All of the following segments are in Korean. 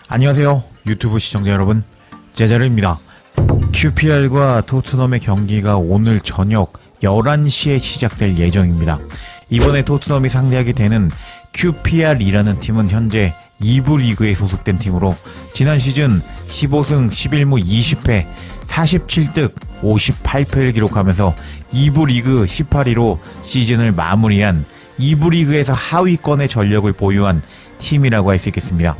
안녕하세요 유튜브 시청자 여러분, 제자르입니다. QPR과 토트넘의 경기가 오늘 저녁 11시에 시작될 예정입니다. 이번에 토트넘이 상대하게 되는 QPR이라는 팀은 현재 2부 리그에 소속된 팀으로 지난 시즌 15승 11무 20패 47득 58패를 기록하면서 2부 리그 18위로 시즌을 마무리한 2부 리그에서 하위권의 전력을 보유한 팀이라고 할 수 있겠습니다.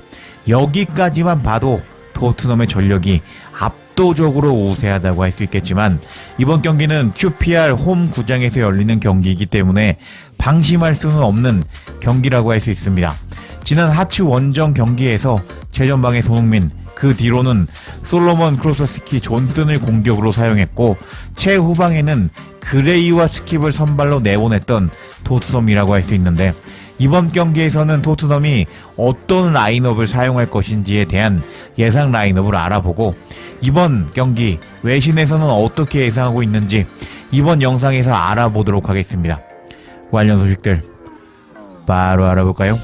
여기까지만 봐도 토트넘의 전력이 압도적으로 우세하다고 할 수 있겠지만, 이번 경기는 QPR 홈 구장에서 열리는 경기이기 때문에 방심할 수는 없는 경기라고 할 수 있습니다. 지난 하츠 원정 경기에서 최전방의 손흥민, 그 뒤로는 솔로몬 크로서스키 존슨을 공격으로 사용했고, 최후방에는 그레이와 스킵을 선발로 내보냈던 토트넘이라고 할 수 있는데, 이번 경기에서는 토트넘이 어떤 라인업을 사용할 것인지에 대한 예상 라인업을 알아보고, 이번 경기 외신에서는 어떻게 예상하고 있는지 이번 영상에서 알아보도록 하겠습니다. 관련 소식들 바로 알아볼까요?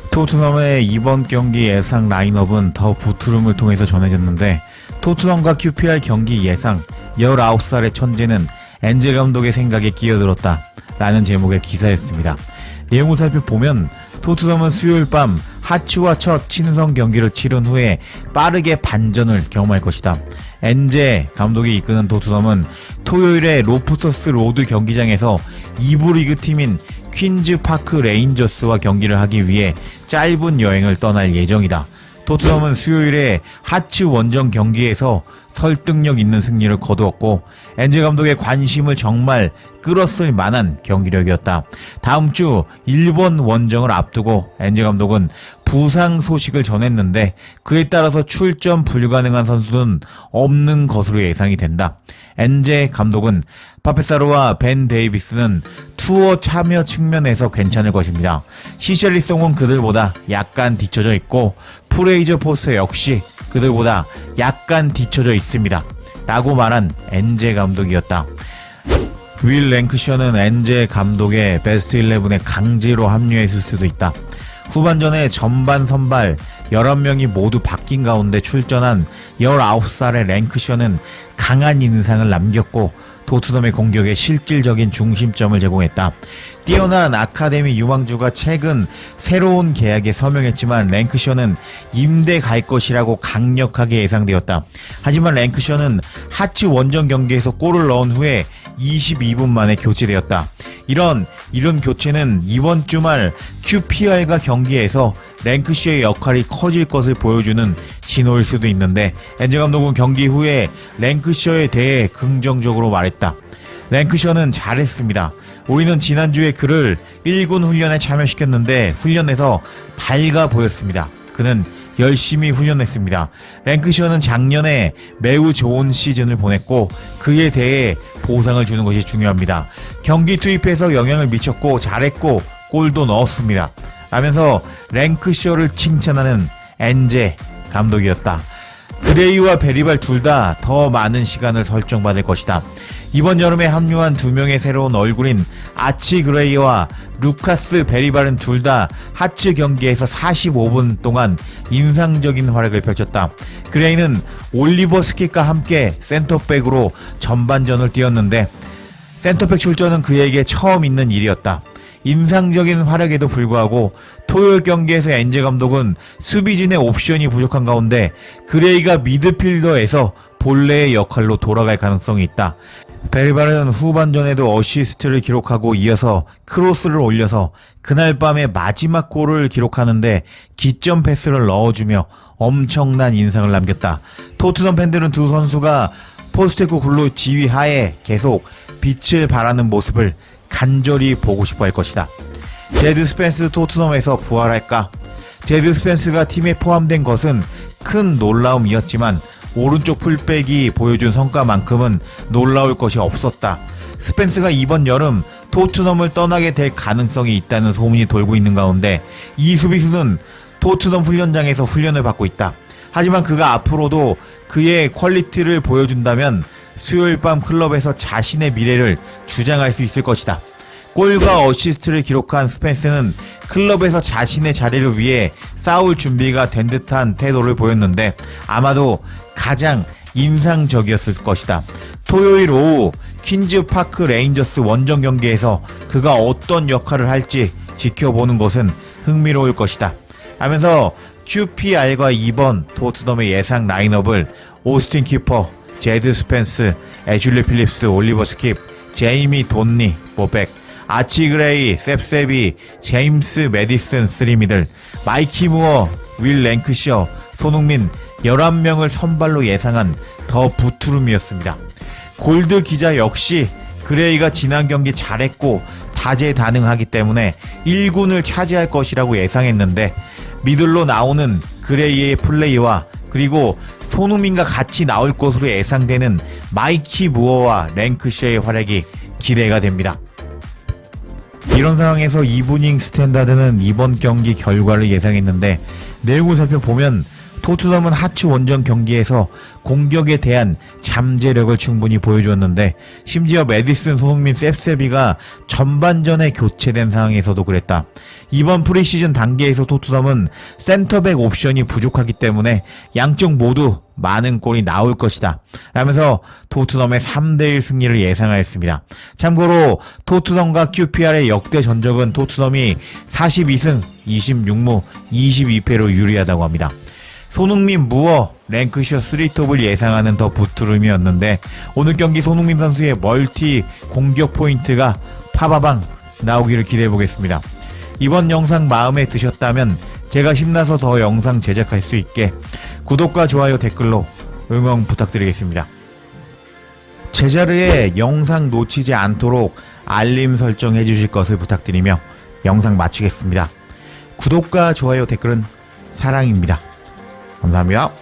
토트넘의 이번 경기 예상 라인업은 더 부트룸을 통해서 전해졌는데, 토트넘과 QPR 경기 예상 19살의 천재는 엔젤 감독의 생각에 끼어들었다 라는 제목의 기사였습니다. 내용을 살펴보면 토트넘은 수요일 밤 하츠와 첫 친선 경기를 치른 후에 빠르게 반전을 경험할 것이다. 엔제 감독이 이끄는 토트넘은 토요일에 로프터스 로드 경기장에서 2부 리그 팀인 퀸즈 파크 레인저스와 경기를 하기 위해 짧은 여행을 떠날 예정이다. 토트넘은 수요일에 하츠 원정 경기에서 설득력 있는 승리를 거두었고, 엔제 감독의 관심을 정말 끌었을 만한 경기력이었다. 다음 주 일본 원정을 앞두고 엔제 감독은 부상 소식을 전했는데, 그에 따라서 출전 불가능한 선수는 없는 것으로 예상이 된다. 엔제 감독은 파페사로와 벤 데이비스는 투어 참여 측면에서 괜찮을 것입니다. 시셜리송은 그들보다 약간 뒤쳐져 있고, 프레이저 포스터 역시 그들보다 약간 뒤쳐져 있습니다 라고 말한 엔제 감독이었다. 윌 랭크셔는 엔제 감독의 베스트 11에 강제로 합류했을 수도 있다. 후반전에 전반 선발 11명이 모두 바뀐 가운데 출전한 19살의 랭크셔는 강한 인상을 남겼고, 토트넘의 공격에 실질적인 중심점을 제공했다. 뛰어난 아카데미 유망주가 최근 새로운 계약에 서명했지만 랭크셔는 임대 갈 것이라고 강력하게 예상되었다. 하지만 랭크셔는 하츠 원정 경기에서 골을 넣은 후에 22분 만에 교체되었다. 이런 교체는 이번 주말 QPR과 경기에서 랭크셔의 역할이 커질 것을 보여주는 신호일 수도 있는데, 엔제 감독은 경기 후에 랭크셔에 대해 긍정적으로 말했다. 랭크셔는 잘했습니다. 우리는 지난주에 그를 1군 훈련에 참여시켰는데 훈련에서 밝아 보였습니다. 그는 열심히 훈련했습니다. 랭크셔는 작년에 매우 좋은 시즌을 보냈고, 그에 대해 보상을 주는 것이 중요합니다. 경기 투입에서 영향을 미쳤고 잘했고 골도 넣었습니다 라면서 랭크셔를 칭찬하는 엔제 감독이었다. 그레이와 베리발 둘 다 더 많은 시간을 설정받을 것이다. 이번 여름에 합류한 두 명의 새로운 얼굴인 아치 그레이와 루카스 베리발은 둘 다 하츠 경기에서 45분 동안 인상적인 활약을 펼쳤다. 그레이는 올리버 스킵과 함께 센터백으로 전반전을 뛰었는데, 센터백 출전은 그에게 처음 있는 일이었다. 인상적인 활약에도 불구하고 토요일 경기에서 엔제 감독은 수비진의 옵션이 부족한 가운데 그레이가 미드필더에서 본래의 역할로 돌아갈 가능성이 있다. 베리발은 후반전에도 어시스트를 기록하고 이어서 크로스를 올려서 그날 밤의 마지막 골을 기록하는데 기점 패스를 넣어주며 엄청난 인상을 남겼다. 토트넘 팬들은 두 선수가 포스테코글루 지휘 하에 계속 빛을 발하는 모습을 간절히 보고 싶어 할 것이다. 제드 스펜스 토트넘에서 부활할까? 제드 스펜스가 팀에 포함된 것은 큰 놀라움이었지만 오른쪽 풀백이 보여준 성과만큼은 놀라울 것이 없었다. 스펜스가 이번 여름 토트넘을 떠나게 될 가능성이 있다는 소문이 돌고 있는 가운데, 이 수비수는 토트넘 훈련장에서 훈련을 받고 있다. 하지만 그가 앞으로도 그의 퀄리티를 보여준다면 수요일 밤 클럽에서 자신의 미래를 주장할 수 있을 것이다. 골과 어시스트를 기록한 스펜스는 클럽에서 자신의 자리를 위해 싸울 준비가 된 듯한 태도를 보였는데 아마도 가장 인상적이었을 것이다. 토요일 오후 퀸즈파크 레인저스 원정 경기에서 그가 어떤 역할을 할지 지켜보는 것은 흥미로울 것이다 하면서 QPR과 2번 토트넘의 예상 라인업을 오스틴 키퍼, 제드 스펜스, 애슐리 필립스, 올리버 스킵, 제이미 돈니, 보백, 아치 그레이, 셉세비, 제임스 메디슨 3미들, 마이키 무어, 윌 랭크셔, 손흥민 11명을 선발로 예상한 더 부투름이었습니다. 골드 기자 역시 그레이가 지난 경기 잘했고 다재다능하기 때문에 1군을 차지할 것이라고 예상했는데 미들로 나오는 그레이의 플레이와 그리고 손흥민과 같이 나올 것으로 예상되는 마이키 무어와 랭크셔의 활약이 기대가 됩니다. 이런 상황에서 이브닝 스탠다드는 이번 경기 결과를 예상했는데 내용을 살펴보면 토트넘은 하츠 원정 경기에서 공격에 대한 잠재력을 충분히 보여주었는데 심지어 메디슨, 손흥민, 셉세비가 전반전에 교체된 상황에서도 그랬다. 이번 프리시즌 단계에서 토트넘은 센터백 옵션이 부족하기 때문에 양쪽 모두 많은 골이 나올 것이다 라면서 토트넘의 3대1 승리를 예상하였습니다. 참고로 토트넘과 QPR의 역대 전적은 토트넘이 42승 26무 22패로 유리하다고 합니다. 손흥민, 무어, 랭크셔 3톱을 예상하는 더 부투름이었는데 오늘 경기 손흥민 선수의 멀티 공격 포인트가 파바방 나오기를 기대해보겠습니다. 이번 영상 마음에 드셨다면 제가 힘나서 더 영상 제작할 수 있게 구독과 좋아요, 댓글로 응원 부탁드리겠습니다. 제자리에 영상 놓치지 않도록 알림 설정해 주실 것을 부탁드리며 영상 마치겠습니다. 구독과 좋아요, 댓글은 사랑입니다. 감사합니다.